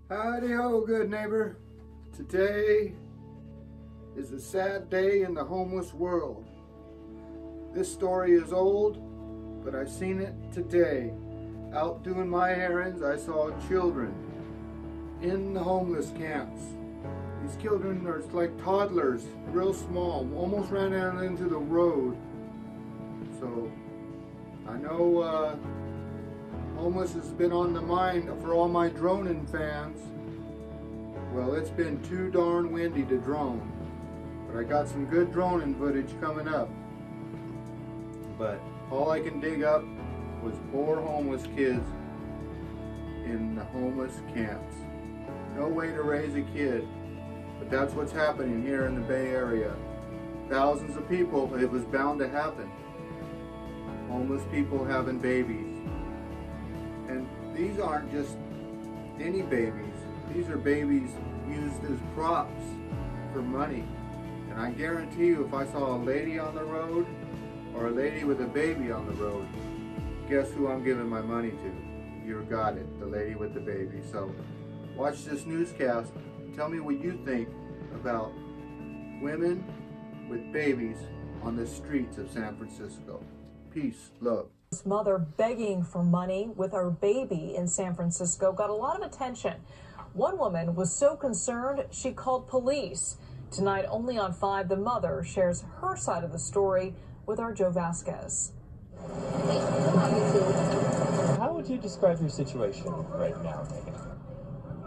Howdy ho, good neighbor. Today is a sad day in the homeless world. This story is old, but I've seen it today. Out doing my errands, I saw children in the homeless camps. These children are like toddlers, real small, almost ran out into the road. So I know homeless has been on the mind for all my droning fans. Well, it's been too darn windy to drone, but I got some good droning footage coming up. But all I can dig up was poor homeless kids in the homeless camps. No way to raise a kid, but that's what's happening here in the Bay Area. Thousands of people, it was bound to happen. Homeless people having babies. And these aren't just any babies. These are babies used as props for money. And I guarantee you, if I saw a lady on the road or a lady with a baby on the road, guess who I'm giving my money to? You got it, the lady with the baby. So watch this newscast. Tell me what you think about women with babies on the streets of San Francisco. Peace, love. This mother begging for money with her baby in San Francisco got a lot of attention. One woman was so concerned she called police. Tonight, only on 5, the mother shares her side of the story with our Joe Vasquez. How would you describe your situation right now,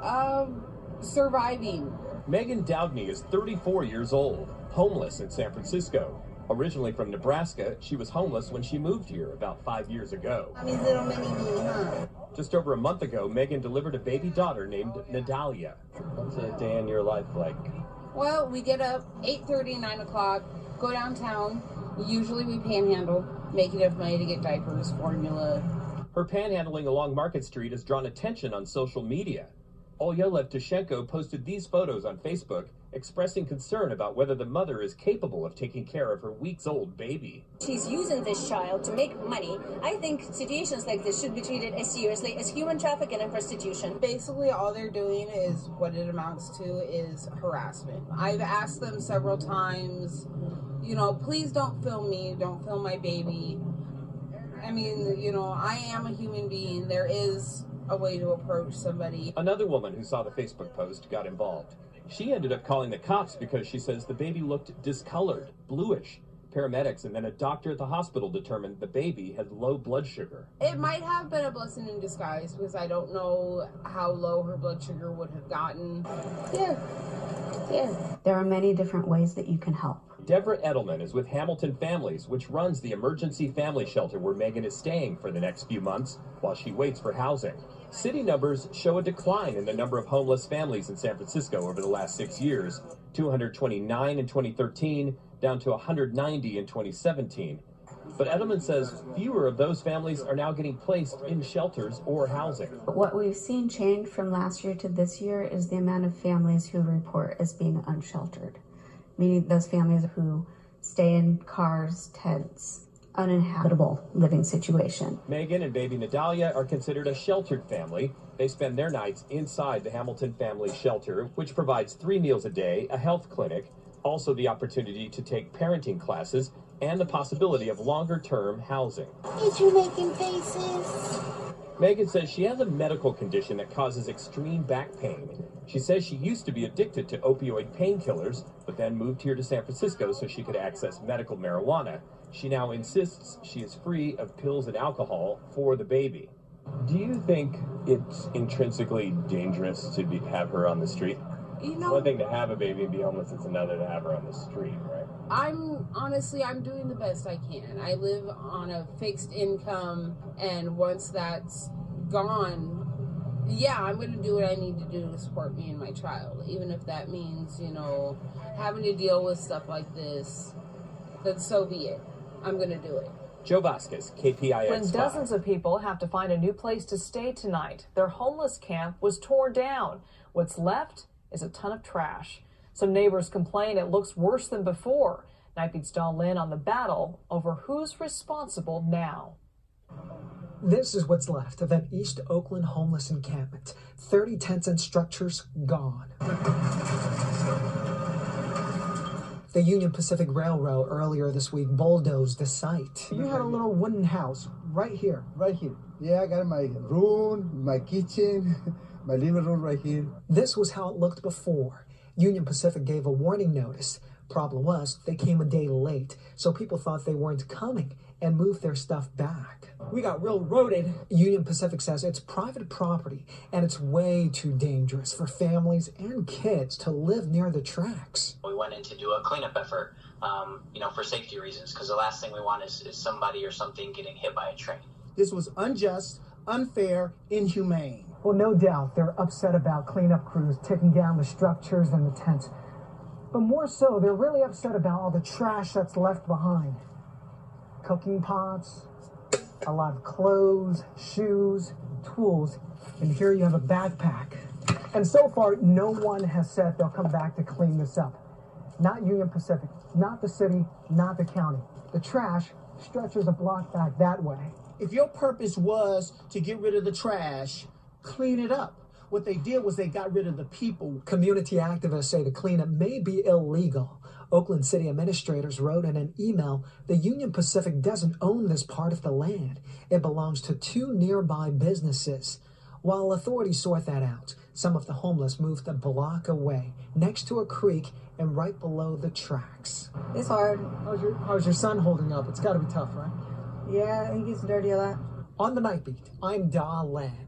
Megan? Surviving. Megan Doudney is 34 years old, homeless in San Francisco. Originally from Nebraska, she was homeless when she moved here about 5 years ago. I mean, little mini me, huh? Just over a month ago, Megan delivered a baby daughter named Nadalia. What's a day in your life like? Well, we get up 8:30, 9 o'clock, go downtown. Usually we panhandle, make enough money to get diapers, formula. Her panhandling along Market Street has drawn attention on social media. Olya Levtushenko posted these photos on Facebook, expressing concern about whether the mother is capable of taking care of her weeks-old baby. She's using this child to make money. I think situations like this should be treated as seriously as human trafficking and prostitution. Basically, all they're doing is, what it amounts to is harassment. I've asked them several times, you know, please don't film me, don't film my baby. I mean, you know, I am a human being. There is a way to approach somebody. Another woman who saw the Facebook post got involved. She ended up calling the cops because she says the baby looked discolored, bluish. Paramedics and then a doctor at the hospital determined the baby had low blood sugar. It might have been a blessing in disguise because I don't know how low her blood sugar would have gotten. Yeah. There are many different ways that you can help. Deborah Edelman is with Hamilton Families, which runs the emergency family shelter where Megan is staying for the next few months while she waits for housing. City numbers show a decline in the number of homeless families in San Francisco over the last 6 years, 229 in 2013, down to 190 in 2017. But Edelman says fewer of those families are now getting placed in shelters or housing. What we've seen change from last year to this year is the amount of families who report as being unsheltered, meaning those families who stay in cars, tents, uninhabitable living situation. Megan and baby Nadalia are considered a sheltered family. They spend their nights inside the Hamilton Family Shelter, which provides 3 meals a day, a health clinic, also the opportunity to take parenting classes, and the possibility of longer-term housing. Is you making faces? Megan says she has a medical condition that causes extreme back pain. She says she used to be addicted to opioid painkillers, but then moved here to San Francisco so she could access medical marijuana. She now insists she is free of pills and alcohol for the baby. Do you think it's intrinsically dangerous to have her on the street? You It's know, one thing to have a baby and be homeless, it's another to have her on the street, right? I'm doing the best I can. I live on a fixed income, and once that's gone, yeah, I'm going to do what I need to do to support me and my child, even if that means, you know, having to deal with stuff like this. Then so be it. I'm going to do it. Joe Vasquez, KPIX. When dozens of people have to find a new place to stay tonight, their homeless camp was torn down. What's left is a ton of trash. Some neighbors complain it looks worse than before. Night Beat's Dawn Lynn on the battle over who's responsible now. This is what's left of that East Oakland homeless encampment. 30 tents and structures gone. The Union Pacific Railroad earlier this week bulldozed the site. You had a little wooden house right here. Right here. Yeah, I got my room, my kitchen, my living room right here. This was how it looked before. Union Pacific gave a warning notice. Problem was, they came a day late, so people thought they weren't coming and moved their stuff back. We got railroaded. Union Pacific says it's private property and it's way too dangerous for families and kids to live near the tracks. We went in to do a cleanup effort, for safety reasons, because the last thing we want is somebody or something getting hit by a train. This was unjust, unfair, inhumane. Well, no doubt they're upset about cleanup crews taking down the structures and the tents. But more so, they're really upset about all the trash that's left behind. Cooking pots, a lot of clothes, shoes, tools, and here you have a backpack. And so far, no one has said they'll come back to clean this up. Not Union Pacific, not the city, not the county. The trash stretches a block back that way. If your purpose was to get rid of the trash, clean it up. What they did was they got rid of the people. Community activists say the cleanup may be illegal. Oakland City administrators wrote in an email, the Union Pacific doesn't own this part of the land. It belongs to 2 nearby businesses. While authorities sort that out, some of the homeless moved a block away, next to a creek and right below the tracks. It's hard. How's your son holding up? It's got to be tough, right? Yeah, he gets dirty a lot. On the Night Beat, I'm Da Lan.